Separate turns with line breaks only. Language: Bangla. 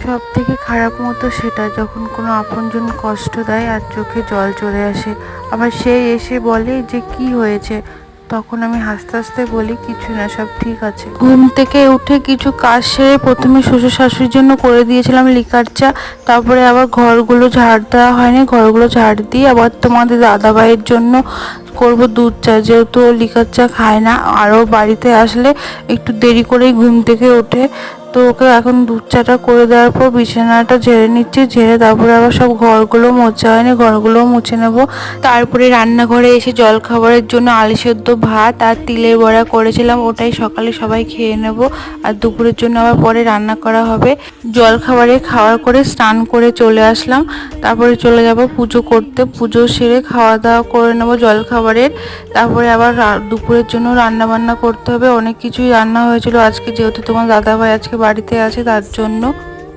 সবথেকে খারাপ মতো সেটা যখন কোনো আপনজন কষ্ট দেয় আর চোখে জল চলে আসে, আবার সে এসে বলে যে কি হয়েছে, তখন আমি হাসতে হাসতে বলি কিছু না, সব ঠিক আছে। ঘুম থেকে উঠে কিছু কাজ সেরে প্রথমে শ্বশুর শাশুড়ির জন্য করে দিয়েছিলাম লিকার চা, তারপরে আবার ঘরগুলো ঝাড় দেওয়া হয়নি, ঘরগুলো ঝাড় দিয়ে আবার তোমাদের দাদাভাইয়ের জন্য করব দুধ চা, যেহেতু ও লিকার চা খায় না। আরও বাড়িতে আসলে একটু দেরি করেই ঘুম থেকে ওঠে, তো ওকে এখন দুধ চাটা করে দেওয়ার পর বিছানাটা ঝেড়ে নিচ্ছি, ঝেড়ে তারপরে আবার সব ঘরগুলো মোছা হয়নি, ঘরগুলোও মুছে নেব। তারপরে রান্নাঘরে এসে জল খাবারের জন্য আলু সেদ্ধ ভাত আর তিলের বড়া করেছিলাম, ওটাই সকালে সবাই খেয়ে নেব। আর দুপুরের জন্য আবার পরে রান্না করা হবে। জল খাবারে খাওয়ার করে স্নান করে চলে আসলাম, তারপরে চলে যাব পুজো করতে। পুজো সেরে খাওয়া দাওয়া করে নেব জল খাবারের, তারপরে আবার দুপুরের জন্য রান্না বান্না করতে হবে। অনেক কিছুই রান্না হয়েছিল আজকে, যেহেতু তোমার দাদাভাই আজকে বাড়িতে আছে তার জন্য।